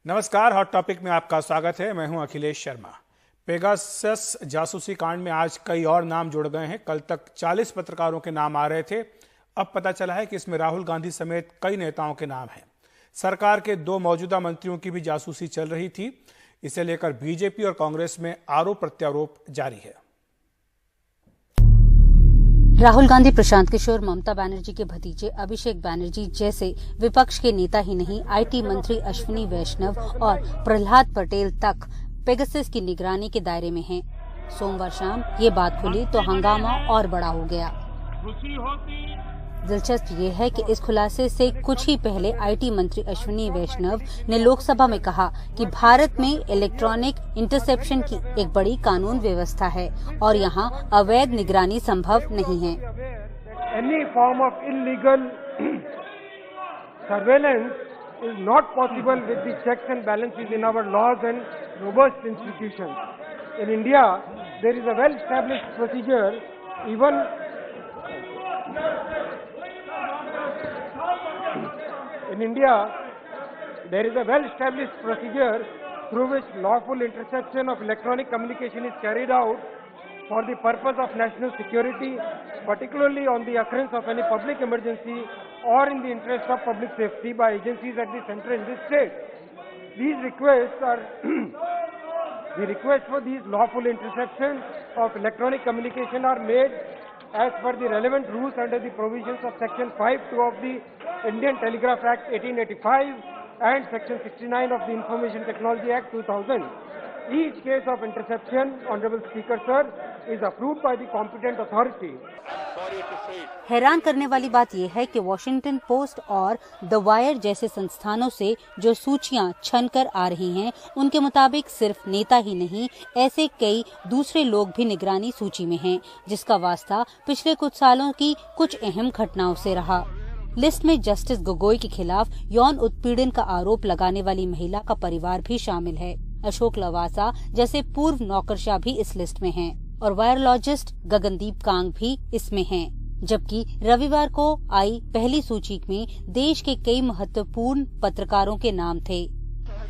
नमस्कार, hot topic में आपका स्वागत है। मैं हूं अखिलेश शर्मा। पेगासस जासूसी कांड में आज कई और नाम जुड़ गए हैं। कल तक 40 पत्रकारों के नाम आ रहे थे। अब पता चला है कि इसमें राहुल गांधी समेत कई नेताओं के नाम हैं। सरकार के 2 मौजूदा मंत्रियों की भी जासूसी चल रही थी। इसे लेकर बीजेपी और कांग्रेस में आरोप प्रत्यारोप जारी है। राहुल गांधी, प्रशांत किशोर, ममता बनर्जी के भतीजे अभिषेक बनर्जी जैसे विपक्ष के नेता ही नहीं, आईटी मंत्री अश्विनी वैष्णव और प्रहलाद पटेल तक पेगासस की निगरानी के दायरे में हैं। सोमवार शाम ये बात खुली तो हंगामा और बड़ा हो गया। दिलचस्प ये है कि इस खुलासे से कुछ ही पहले आईटी मंत्री अश्विनी वैष्णव ने लोकसभा में कहा कि भारत में इलेक्ट्रॉनिक इंटरसेप्शन की एक बड़ी कानून व्यवस्था है और यहाँ अवैध निगरानी संभव नहीं है। Any form of illegal surveillance is not possible with the checks and balances in our laws and robust institutions. In India, there is a well-established procedure. In India, there is a well-established procedure through which lawful interception of electronic communication is carried out for the purpose of national security, particularly on the occurrence of any public emergency or in the interest of public safety by agencies at the center and the state. These requests are the requests for these lawful interception of electronic communication are made as per the relevant rules under the provisions of Section 5(2) of the Indian Telegraph Act 1885 and Section 69 of the Information Technology Act 2000. Each case of interception, Honorable Speaker Sir, is approved by the competent authority. हैरान करने वाली बात यह है कि Washington post और the wire जैसे संस्थानों से जो सूचियां छन कर आ रही हैं, उनके मुताबिक सिर्फ नेता ही नहीं, ऐसे कई दूसरे लोग भी निगरानी सूची में हैं, जिसका वास्ता पिछले कुछ सालों की कुछ अहम घटनाओं से रहा। लिस्ट में जस्टिस गोगोई के खिलाफ यौन उत्पीड़न का आरोप लगाने वाली महिला का परिवार भी शामिल है। अशोक लवासा जैसे पूर्व नौकरशाह भी इस लिस्ट में हैं और वायरोलॉजिस्ट गगनदीप कांग भी इसमें हैं। जबकि रविवार को आई पहली सूची में देश के कई महत्वपूर्ण पत्रकारों के नाम थे।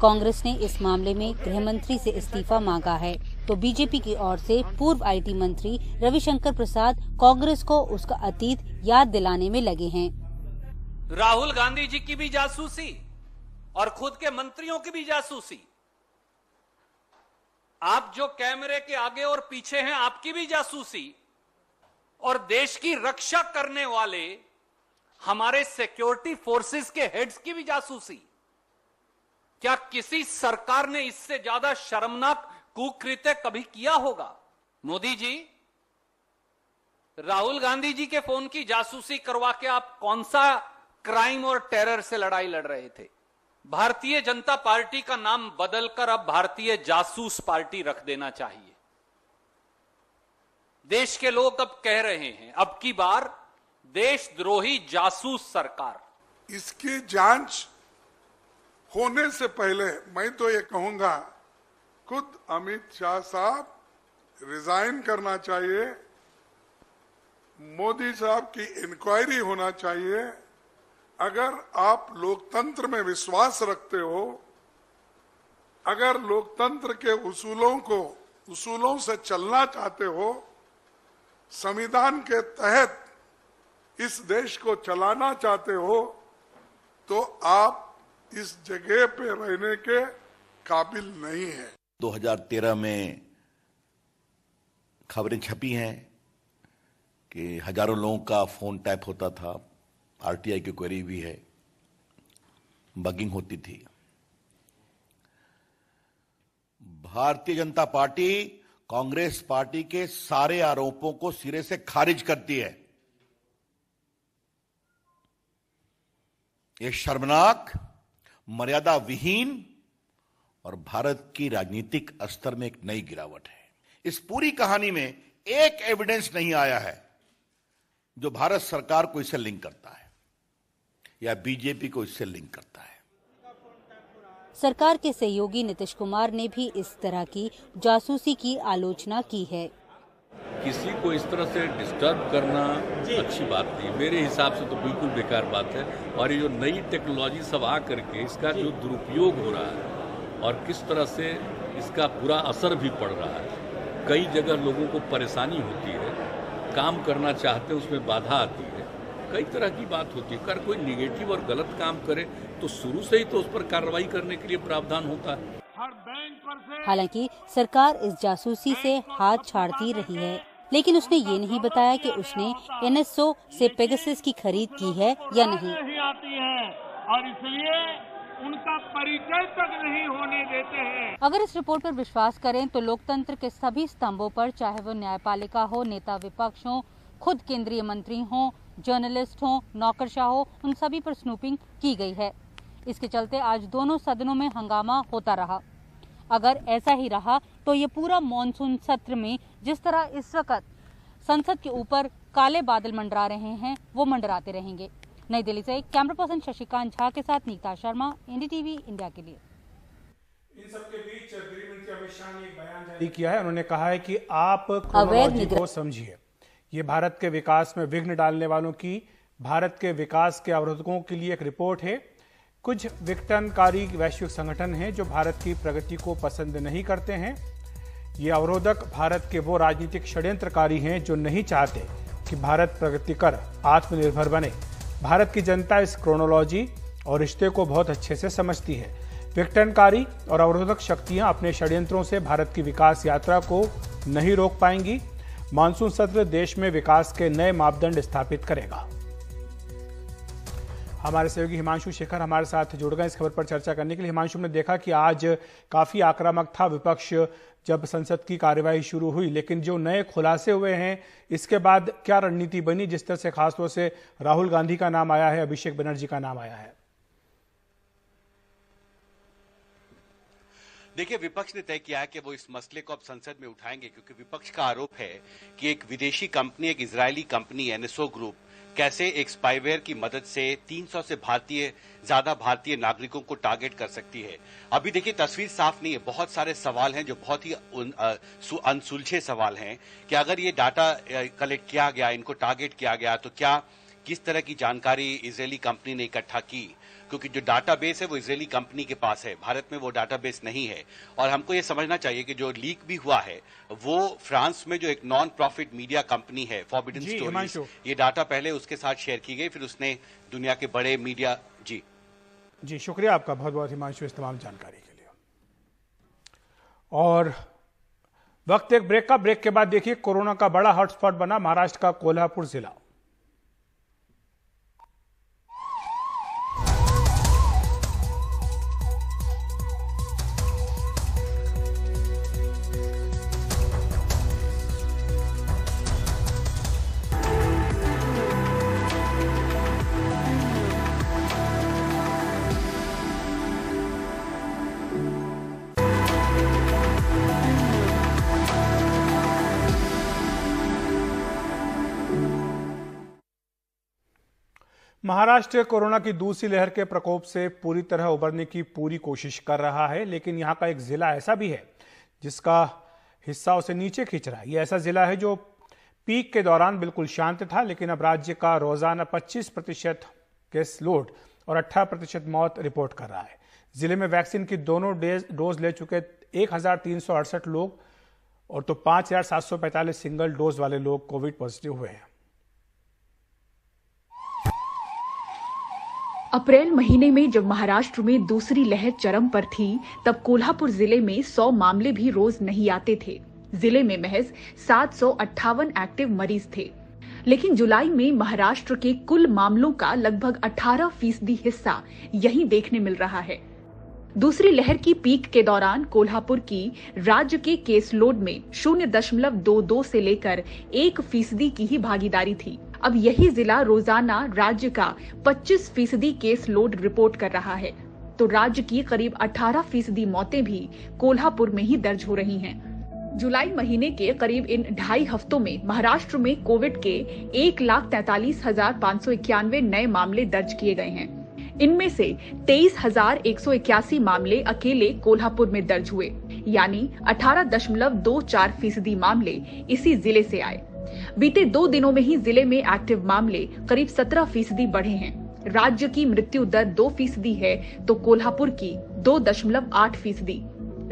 कांग्रेस ने इस मामले में गृह मंत्री से इस्तीफा मांगा है, तो बीजेपी की ओर से पूर्व आईटी मंत्री रविशंकर प्रसाद कांग्रेस को उसका अतीत याद दिलाने में लगे हैं। राहुल गांधी जी की भी जासूसी और खुद के मंत्रियों की भी जासूसी, आप जो कैमरे के आगे और पीछे हैं, आपकी भी जासूसी, और देश की रक्षा करने वाले हमारे सिक्योरिटी फोर्सेस के हेड्स की भी जासूसी। क्या किसी सरकार ने इससे ज्यादा शर्मनाक कुकृत्य कभी किया होगा? मोदी जी, राहुल गांधी जी के फोन की जासूसी करवा के आप कौन सा क्राइम और टेरर से लड़ाई लड़ रहे थे? भारतीय जनता पार्टी का नाम बदलकर अब भारतीय जासूस पार्टी रख देना चाहिए। देश के लोग अब कह रहे हैं, अब की बार देशद्रोही जासूस सरकार। इसकी जांच होने से पहले मैं तो ये कहूंगा, खुद अमित शाह साहब रिजाइन करना चाहिए, मोदी साहब की इंक्वायरी होना चाहिए। अगर आप लोकतंत्र में विश्वास रखते हो, अगर लोकतंत्र के उसूलों से चलना चाहते हो, संविधान के तहत इस देश को चलाना चाहते हो, तो आप इस जगह पे रहने के काबिल नहीं है। 2013 में खबरें छपी हैं कि हजारों लोगों का फोन टैप होता था, आरटीआई की क्वेरी भी है, बगिंग होती थी। भारतीय जनता पार्टी कांग्रेस पार्टी के सारे आरोपों को सिरे से खारिज करती है। यह शर्मनाक, मर्यादा विहीन और भारत की राजनीतिक स्तर में एक नई गिरावट है। इस पूरी कहानी में एक एविडेंस नहीं आया है जो भारत सरकार को इससे लिंक करता है या बीजेपी को इससे लिंक करता है। सरकार के सहयोगी नीतीश कुमार ने भी इस तरह की जासूसी की आलोचना की है। किसी को इस तरह से डिस्टर्ब करना अच्छी बात नहीं, मेरे हिसाब से तो बिल्कुल बेकार बात है। और ये जो नई टेक्नोलॉजी सब आ करके इसका जो दुरुपयोग हो रहा है, और किस तरह से इसका बुरा असर भी पड़ रहा है। कई जगह लोगों को परेशानी होती है, काम करना चाहते हैं उसमें बाधा आती है, कई तरह की बात होती है। अगर कोई निगेटिव और गलत काम करे तो शुरू से ही तो उस पर कार्रवाई करने के लिए प्रावधान होता है। हालांकि सरकार इस जासूसी से हाथ छाड़ती रही है, लेकिन उसने ये नहीं बताया कि उसने NSO से पेगासस की खरीद की है या नहीं आती है और इसलिए उनका परिचय तक नहीं होने देते हैं। अगर इस रिपोर्ट पर विश्वास करें तो लोकतंत्र के सभी स्तंभों पर, चाहे वो न्यायपालिका हो, नेता विपक्ष हो, खुद केंद्रीय मंत्री हो, जर्नलिस्ट हो, नौकरशाह हो, उन सभी पर स्नूपिंग की गई है। इसके चलते आज दोनों सदनों में हंगामा होता रहा। अगर ऐसा ही रहा तो ये पूरा मॉनसून सत्र में जिस तरह इस वक्त संसद के ऊपर काले बादल मंडरा रहे हैं वो मंडराते रहेंगे। नई दिल्ली से कैमरा पर्सन शशिकांत झा के साथ नीता शर्मा, NDTV इंडिया के लिए। इन सबके बीच गृह मंत्री अमित शाह ने एक बयान जारी किया है। उन्होंने कहा है कि आप क्रोनोलॉजी को समझिए, ये भारत के विकास में विघ्न डालने वालों की, भारत के विकास के अवरोधकों के लिए एक रिपोर्ट है। कुछ विघटनकारी वैश्विक संगठन हैं जो भारत की प्रगति को पसंद नहीं करते हैं। ये अवरोधक भारत के वो राजनीतिक षड्यंत्रकारी हैं जो नहीं चाहते कि भारत प्रगति कर आत्मनिर्भर बने। भारत की जनता इस क्रोनोलॉजी और रिश्ते को बहुत अच्छे से समझती है। विघटनकारी और अवरोधक शक्तियां अपने षड्यंत्रों से भारत की विकास यात्रा को नहीं रोक पाएंगी। मानसून सत्र देश में विकास के नए मापदंड स्थापित करेगा। हमारे सहयोगी हिमांशु शेखर हमारे साथ जुड़ गए इस खबर पर चर्चा करने के लिए। हिमांशु, ने देखा कि आज काफी आक्रामक था विपक्ष जब संसद की कार्यवाही शुरू हुई, लेकिन जो नए खुलासे हुए हैं इसके बाद क्या रणनीति बनी, जिस तरह से खासतौर से राहुल गांधी का नाम आया है, अभिषेक बनर्जी का नाम आया है? देखिए, विपक्ष ने तय किया है कि वो इस मसले को अब संसद में उठाएंगे, क्योंकि विपक्ष का आरोप है कि एक विदेशी कंपनी, एक इजरायली कंपनी NSO ग्रुप कैसे एक स्पाईवेयर की मदद से 300 से ज्यादा भारतीय नागरिकों को टारगेट कर सकती है। अभी देखिए, तस्वीर साफ नहीं है, बहुत सारे सवाल हैं जो बहुत ही अनसुलझे सवाल हैं कि अगर ये डाटा कलेक्ट किया गया, इनको टारगेट किया गया, तो क्या किस तरह की जानकारी इजरायली कंपनी ने इकट्ठा की, क्योंकि जो डाटाबेस है वो इजरायली कंपनी के पास है, भारत में वो डाटाबेस नहीं है। और हमको ये समझना चाहिए कि जो लीक भी हुआ है वो फ्रांस में जो एक नॉन प्रॉफिट मीडिया कंपनी है फॉरबिडन स्टोरीज, ये डाटा पहले उसके साथ शेयर की गई, फिर उसने दुनिया के बड़े मीडिया। जी शुक्रिया आपका बहुत बहुत हिमांशु इस तमाम जानकारी के लिए। और वक्त एक ब्रेक का। ब्रेक के बाद देखिए, कोरोना का बड़ा हॉटस्पॉट बना महाराष्ट्र का कोल्हापुर जिला। महाराष्ट्र कोरोना की दूसरी लहर के प्रकोप से पूरी तरह उबरने की पूरी कोशिश कर रहा है, लेकिन यहां का एक जिला ऐसा भी है जिसका हिस्सा उसे नीचे खींच रहा है। यह ऐसा जिला है जो पीक के दौरान बिल्कुल शांत था, लेकिन अब राज्य का रोजाना 25% केस लोड और 18% मौत रिपोर्ट कर रहा है। जिले में वैक्सीन की दोनों डोज ले चुके 1368 लोग और तो 5745 सिंगल डोज वाले लोग कोविड पॉजिटिव हुए हैं। अप्रैल महीने में जब महाराष्ट्र में दूसरी लहर चरम पर थी, तब कोल्हापुर जिले में 100 मामले भी रोज नहीं आते थे। जिले में महज 758 एक्टिव मरीज थे, लेकिन जुलाई में महाराष्ट्र के कुल मामलों का लगभग 18% हिस्सा यहीं देखने मिल रहा है। दूसरी लहर की पीक के दौरान कोल्हापुर की राज्य के केस लोड में 0.22 से लेकर 1% की ही भागीदारी थी। अब यही जिला रोजाना राज्य का 25% केस लोड रिपोर्ट कर रहा है, तो राज्य की करीब 18% मौतें भी कोल्हापुर में ही दर्ज हो रही हैं। जुलाई महीने के करीब इन 2.5 हफ्तों में महाराष्ट्र में कोविड के 1,43,591 नए मामले दर्ज किए गए हैं। इनमें से 23,181 मामले अकेले कोल्हापुर में दर्ज हुए, यानी 18.24% मामले इसी जिले से आए। बीते 2 दिनों में ही जिले में एक्टिव मामले करीब 17% बढ़े हैं। राज्य की मृत्यु दर 2% है तो कोल्हापुर की 2.8%।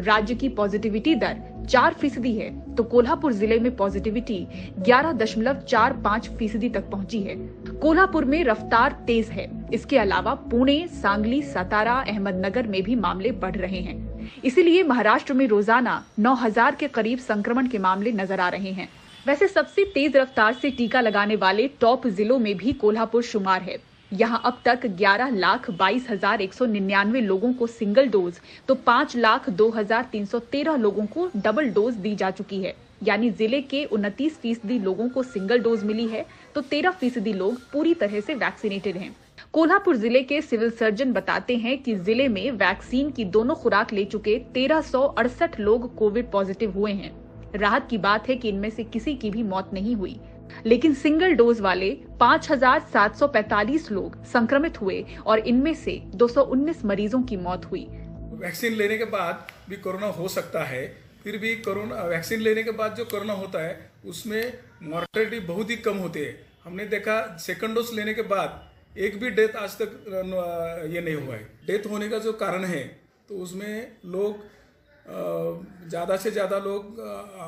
राज्य की पॉजिटिविटी दर 4% है तो कोल्हापुर जिले में पॉजिटिविटी 11.45% तक पहुंची है। कोल्हापुर में रफ्तार तेज है। इसके अलावा पुणे, सांगली, सतारा, अहमदनगर में भी मामले बढ़ रहे हैं। इसीलिए महाराष्ट्र में रोजाना 9000 के करीब संक्रमण के मामले नजर आ रहे हैं। वैसे सबसे तेज रफ्तार से टीका लगाने वाले टॉप जिलों में भी कोल्हापुर शुमार है। यहां अब तक 11,22,199 लोगों को सिंगल डोज तो 5,02,313 लोगों को डबल डोज दी जा चुकी है। यानी जिले के 29% लोगों को सिंगल डोज मिली है तो 13% लोग पूरी तरह से वैक्सीनेटेड हैं। कोल्हापुर जिले के सिविल सर्जन बताते हैं कि जिले में वैक्सीन की दोनों खुराक ले चुके 1368 लोग कोविड पॉजिटिव हुए हैं। राहत की बात है कि इनमें से किसी की भी मौत नहीं हुई, लेकिन सिंगल डोज वाले 5,745 लोग संक्रमित हुए और इनमें से 219 मरीजों की मौत हुई। वैक्सीन लेने के बाद भी कोरोना हो सकता है, फिर भी कोरोना वैक्सीन लेने के बाद जो कोरोना होता है उसमें मॉर्टेलिटी बहुत ही कम होती है। हमने देखा सेकंड डोज लेने के बाद एक भी डेथ आज तक ये नहीं हुआ है। डेथ होने का जो कारण है तो उसमें लोग ज़्यादा से ज़्यादा लोग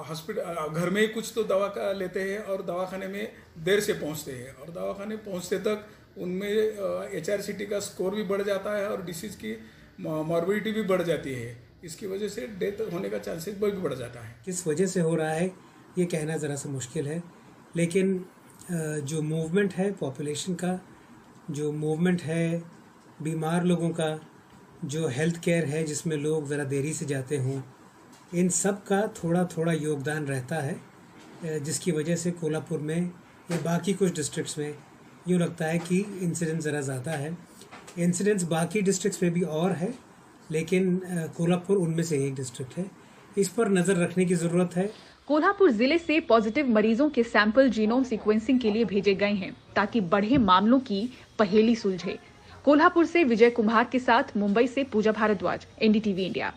हॉस्पिटल घर में ही कुछ तो दवा का लेते हैं और दवाखाने में देर से पहुंचते हैं और दवाखाने पहुंचते तक उनमें HRCT का स्कोर भी बढ़ जाता है और डिसीज की मॉर्बिडिटी भी बढ़ जाती है। इसकी वजह से डेथ होने का चांसेस भी बढ़ जाता है। किस वजह से हो रहा है ये कहना ज़रा सा मुश्किल है, लेकिन जो मूवमेंट है पॉपुलेशन का, जो मूवमेंट है बीमार लोगों का, जो हेल्थ केयर है जिसमें लोग ज़रा देरी से जाते हों, इन सब का थोड़ा थोड़ा योगदान रहता है, जिसकी वजह से कोल्हापुर में या बाकी कुछ डिस्ट्रिक्ट्स में यूँ लगता है कि इंसिडेंस ज़रा ज़्यादा है। इंसिडेंस बाकी डिस्ट्रिक्ट्स में भी और है, लेकिन कोल्हापुर उनमें से एक डिस्ट्रिक्ट है। इस पर नज़र रखने की ज़रूरत है। कोल्हापुर जिले से पॉजिटिव मरीजों के सैंपल जीनोम सीक्वेंसिंग के लिए भेजे गए हैं ताकि बढ़े मामलों की पहेली सुलझे। कोल्हापुर से विजय कुमार के साथ मुंबई से पूजा भारद्वाज, NDTV इंडिया।